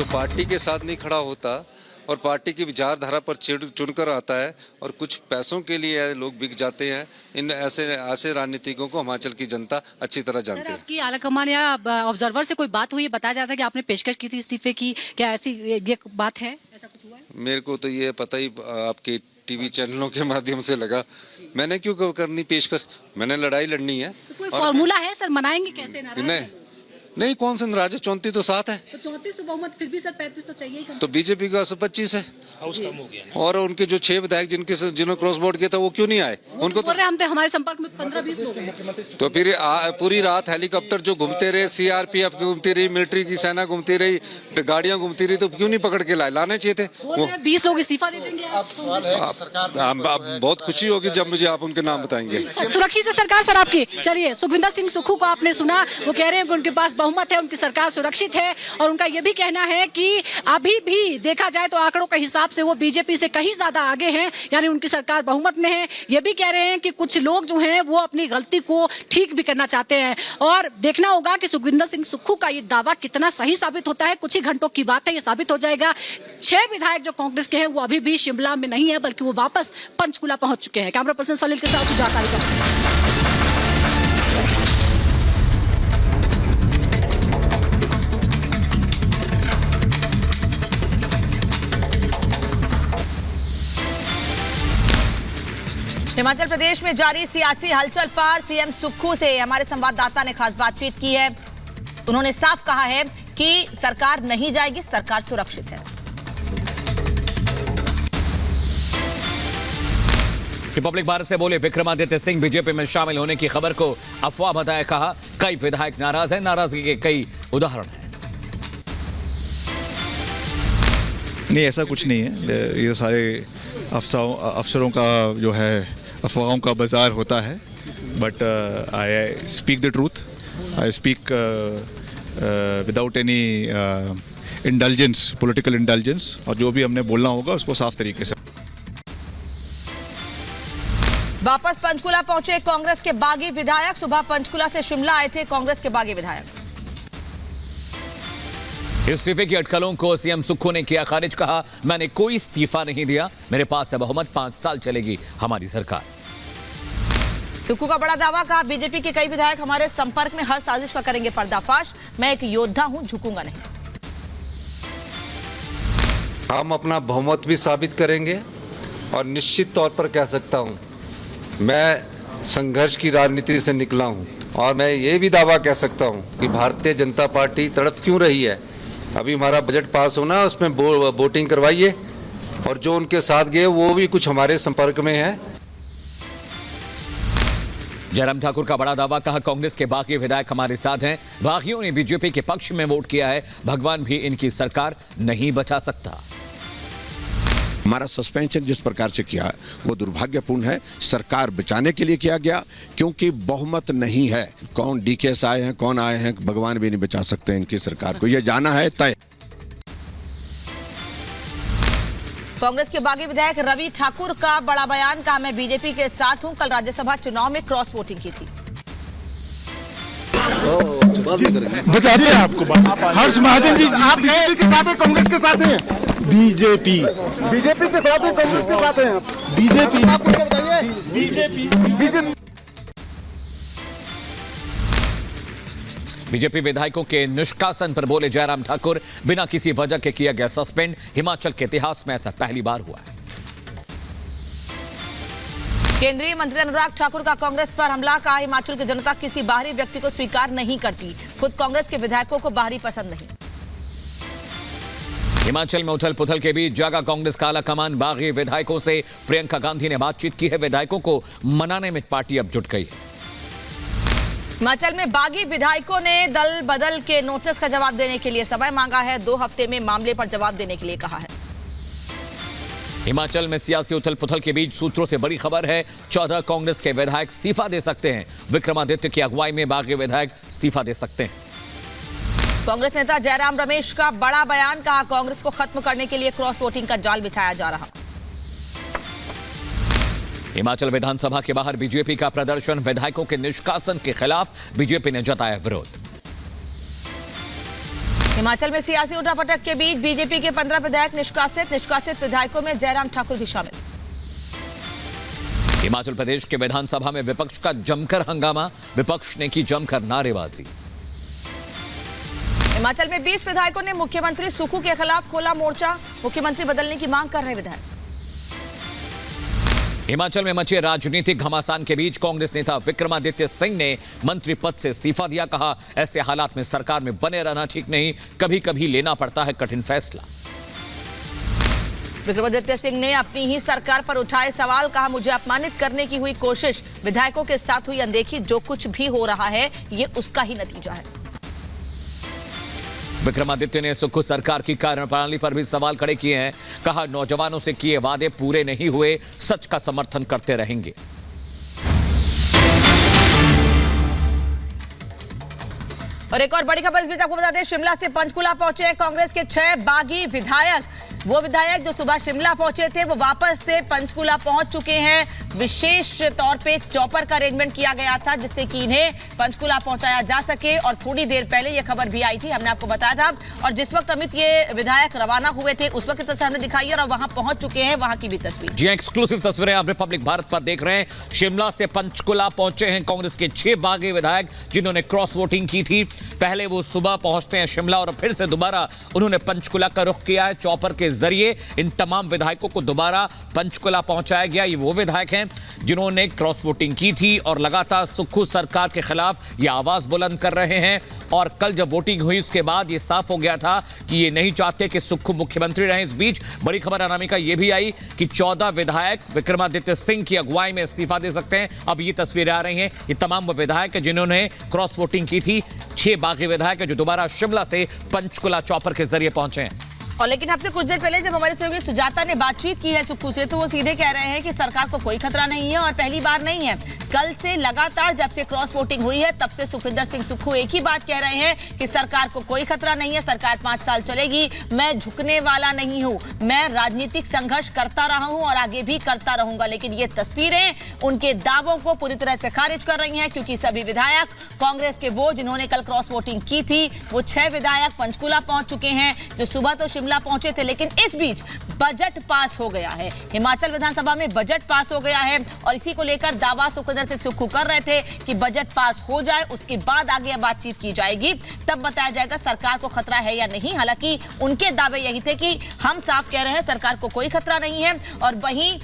जो पार्टी के साथ नहीं खड़ा होता और पार्टी की विचारधारा पर चुनकर आता है और कुछ पैसों के लिए लोग बिक जाते हैं, इन ऐसे राजनीतिकों को हिमाचल की जनता अच्छी तरह जानती है। आपकी आलाकमान या ऑब्जर्वर से कोई बात हुई है? बताया जाता है कि आपने पेशकश की थी इस्तीफे की, क्या ऐसी ये बात है? ऐसा कुछ हुआ है? मेरे को तो ये पता ही आपके टीवी चैनलों के माध्यम से लगा। मैंने क्यों करनी पेशकश, मैंने लड़ाई लड़नी है। तो कोई फॉर्मूला है सर, मनाएंगे कैसे? नहीं, कौन सा नाराज है? 34 तो 7 है, तो 34 तो बहुमत, फिर भी सर 35 तो चाहिए ही। तो बीजेपी का 25 है, हाउस कम हो गया। और उनके जो 6 विधायक जिन्होंने क्रॉस वोट किया था वो क्यों नहीं आए? उनको तो हम थे, हमारे संपर्क में 15-20 लोग हैं। तो फिर पूरी रात हेलीकॉप्टर जो घूमते रहे, सीआरपीएफ घूमती रही, मिलिट्री की सेना घूमती रही, गाड़ियां घूमती रही, तो क्यों नहीं पकड़ के लाने चाहिए थे वो? 20 लोग इस्तीफा दे देंगे। बहुत खुशी होगी जब मुझे आप उनके नाम बताएंगे। सुरक्षित है सरकार सर आपकी? चलिए, सुखविंदर सिंह सुक्खू को आपने सुना, वो कह रहे हैं कि उनके पास बहुमत है, उनकी सरकार सुरक्षित है, और उनका यह भी कहना है कि अभी भी देखा जाए तो आंकड़ों के हिसाब से वो बीजेपी से कहीं ज्यादा आगे हैं, यानी उनकी सरकार बहुमत में है। ये भी कह रहे हैं कि कुछ लोग जो हैं वो अपनी गलती को ठीक भी करना चाहते हैं, और देखना होगा कि सुखविंदर सिंह सुक्खू का ये दावा कितना सही साबित होता है। कुछ ही घंटों की बात है, ये साबित हो जाएगा। 6 विधायक जो कांग्रेस के हैं वो अभी भी शिमला में नहीं है, बल्कि वो वापस पंचकुला पहुंच चुके हैं। कैमरा पर्सन सलील के साथ जानकारी करते हैं। हिमाचल प्रदेश में जारी सियासी हलचल पर सीएम सुक्खू से हमारे संवाददाता ने खास बातचीत की है। उन्होंने साफ कहा है कि सरकार नहीं जाएगी, सरकार सुरक्षित है। रिपब्लिक भारत से बोले विक्रमादित्य सिंह बीजेपी में शामिल होने की खबर को अफवाह बताया। कहा कई विधायक नाराज हैं, नाराजगी के कई उदाहरण हैं। नहीं, ऐसा कुछ नहीं है। ये सारे अफसरों का जो है अफवाहों का बाजार होता है, but I speak the truth, I speak without any indulgence, political indulgence, और जो भी हमने बोलना होगा उसको साफ तरीके से। वापस पंचकुला पहुंचे कांग्रेस के बागी विधायक। सुबह पंचकुला से शिमला आए थे कांग्रेस के बागी विधायक। इस्तीफे की अटकलों को सीएम सुक्खू ने किया खारिज। कहा मैंने कोई इस्तीफा नहीं दिया, मेरे पास है बहुमत, 5 साल चलेगी हमारी सरकार। सुक्खू का बड़ा दावा। कहा बीजेपी के कई विधायक हमारे संपर्क में, हर साजिश का करेंगे पर्दाफाश। मैं एक योद्धा हूं, झुकूंगा नहीं। हम अपना बहुमत भी साबित करेंगे, और निश्चित तौर पर कह सकता हूं मैं संघर्ष की राजनीति से निकला हूं, और मैं ये भी दावा कह सकता हूं कि भारतीय जनता पार्टी तड़प क्यों रही है। अभी हमारा बजट पास होना है, उसमें वोटिंग करवाइए, और जो उनके साथ गए वो भी कुछ हमारे संपर्क में है। जयराम ठाकुर का बड़ा दावा। कहा कांग्रेस के बागी विधायक हमारे साथ हैं, बागियों ने बीजेपी के पक्ष में वोट किया है, भगवान भी इनकी सरकार नहीं बचा सकता। हमारा सस्पेंशन जिस प्रकार से किया वो दुर्भाग्यपूर्ण है। सरकार बचाने के लिए किया गया, क्योंकि बहुमत नहीं है। कौन डीकेएस आए हैं, कौन आए हैं, भगवान भी नहीं बचा सकते इनकी सरकार को, ये जाना है तय। कांग्रेस के बागी विधायक रवि ठाकुर का बड़ा बयान। कहा मैं बीजेपी के साथ हूं, कल राज्यसभा चुनाव में क्रॉस वोटिंग की थी। बताते हैं आपको हर्ष महाजन जी, आप बीजेपी के साथ हैं, कांग्रेस के साथ हैं? बीजेपी के साथ है, कांग्रेस के साथ हैं आप? बीजेपी। आप कुछ बताइए। बीजेपी। बीजेपी विधायकों के निष्कासन पर बोले जयराम ठाकुर। बिना किसी वजह के किया गया सस्पेंड, हिमाचल के इतिहास में ऐसा पहली बार हुआ है। केंद्रीय मंत्री अनुराग ठाकुर का कांग्रेस पर हमला। कहा हिमाचल की जनता किसी बाहरी व्यक्ति को स्वीकार नहीं करती, खुद कांग्रेस के विधायकों को बाहरी पसंद नहीं। हिमाचल में उथल पुथल के बीच जागा कांग्रेस का आला कमान। बागी विधायकों से प्रियंका गांधी ने बातचीत की है। विधायकों को मनाने में पार्टी अब जुट गई है। हिमाचल में बागी विधायकों ने दल बदल के नोटिस का जवाब देने के लिए समय मांगा है। 2 हफ्ते में मामले पर जवाब देने के लिए कहा है। हिमाचल में सियासी उथल पुथल के बीच सूत्रों से बड़ी खबर है, 14 कांग्रेस के विधायक इस्तीफा दे सकते हैं। विक्रमादित्य की अगुवाई में बागी विधायक इस्तीफा दे सकते हैं। कांग्रेस नेता जयराम रमेश का बड़ा बयान। कहा कांग्रेस को खत्म करने के लिए क्रॉस वोटिंग का जाल बिछाया जा रहा। हिमाचल विधानसभा के बाहर बीजेपी का प्रदर्शन। विधायकों के निष्कासन के खिलाफ बीजेपी ने जताया विरोध। हिमाचल में सियासी उठापटक के बीच बीजेपी के 15 विधायक निष्कासित विधायकों में जयराम ठाकुर भी शामिल। हिमाचल प्रदेश के विधानसभा में विपक्ष का जमकर हंगामा, विपक्ष ने की जमकर नारेबाजी। हिमाचल में 20 विधायकों ने मुख्यमंत्री सुक्खू के खिलाफ खोला मोर्चा, मुख्यमंत्री बदलने की मांग कर रहे विधायक। हिमाचल में मचे राजनीतिक घमासान के बीच कांग्रेस नेता विक्रमादित्य सिंह ने मंत्री पद से इस्तीफा दिया। कहा, ऐसे हालात में सरकार में बने रहना ठीक नहीं, कभी कभी लेना पड़ता है कठिन फैसला। विक्रमादित्य सिंह ने अपनी ही सरकार पर उठाए सवाल, कहा मुझे अपमानित करने की हुई कोशिश, विधायकों के साथ हुई अनदेखी, जो कुछ भी हो रहा है ये उसका ही नतीजा है। विक्रमादित्य ने सुक्खू सरकार की कार्यप्रणाली पर भी सवाल खड़े किए हैं। कहा, नौजवानों से किए वादे पूरे नहीं हुए, सच का समर्थन करते रहेंगे। और एक और बड़ी खबर इस बीच आपको बता दें, शिमला से पंचकुला पहुंचे हैं कांग्रेस के 6 बागी विधायक। वो विधायक जो सुबह शिमला पहुंचे थे वो वापस से पंचकुला पहुंच चुके हैं। विशेष तौर पे चॉपर का अरेंजमेंट किया गया था जिससे कि इन्हें पंचकुला पहुंचाया जा सके, और थोड़ी देर पहले ये खबर भी आई थी, हमने आपको बताया था। और जिस वक्त अमित ये विधायक रवाना हुए थे उस वक्त की तस्वीर हमने दिखाई है और वहां पहुंच चुके हैं, वहां की भी तस्वीर। जी, एक्सक्लूसिव तस्वीरें आप रिपब्लिक भारत पर देख रहे हैं। शिमला से पंचकुला पहुंचे हैं कांग्रेस के 6 बागी विधायक जिन्होंने क्रॉस वोटिंग की थी। पहले वो सुबह पहुंचते हैं शिमला और फिर से दोबारा उन्होंने पंचकुला का रुख किया है। चॉपर के जरिए इन तमाम विधायकों को दोबारा पंचकुला पहुंचाया गया। ये वो विधायक हैं जिन्होंने क्रॉस वोटिंग की थी और लगातार सुक्खू सरकार के खिलाफ ये आवाज बुलंद कर रहे हैं। और कल जब वोटिंग हुई उसके बाद ये साफ हो गया था कि ये नहीं चाहते कि सुक्खू मुख्यमंत्री रहें। इस बीच बड़ी खबर अनामिका ये भी आई कि 14 विधायक विक्रमादित्य सिंह की अगुवाई में इस्तीफा दे सकते हैं। अब ये तस्वीरें आ रही हैं, ये तमाम वो विधायक जिन्होंने क्रॉस वोटिंग की थी। 6 बागी विधायक जो दोबारा शिमला से पंचकुला चॉपर के जरिए पहुंचे हैं। और लेकिन आपसे कुछ देर पहले जब हमारे सहयोगी सुजाता ने बातचीत की है सुक्खू से, तो वो सीधे कह रहे हैं कि सरकार को कोई खतरा नहीं है और पहली बार नहीं है। कल से लगातार जब से क्रॉस वोटिंग हुई है तब से सुखविंदर सिंह सुक्खू एक ही बात कह रहे हैं कि सरकार को कोई खतरा नहीं है, सरकार 5 साल चलेगी, मैं झुकने वाला नहीं हूं, मैं राजनीतिक संघर्ष करता रहा हूं और आगे भी करता रहूंगा। लेकिन ये तस्वीरें उनके दावों को पूरी तरह से खारिज कर रही हैं, क्योंकि सभी विधायक कांग्रेस के वो जिन्होंने कल क्रॉस वोटिंग की थी, वो 6 विधायक पंचकुला पहुंच चुके हैं, जो सुबह तो शिमला पहुंचे थे। लेकिन इस बीच बजट पास हो गया है, हिमाचल विधानसभा में बजट पास हो गया है और इसी को लेकर दावा सुखविंदर सिंह सुक्खू कर रहे थे कि बजट पास हो जाए उसके बाद आगे बातचीत की जाएगी, तब बताया जाएगा सरकार को खतरा है या नहीं। हालांकि उनके दावे यही थे कि हम साफ कह रहे हैं सरकार को कोई खतरा नहीं है। और वहीं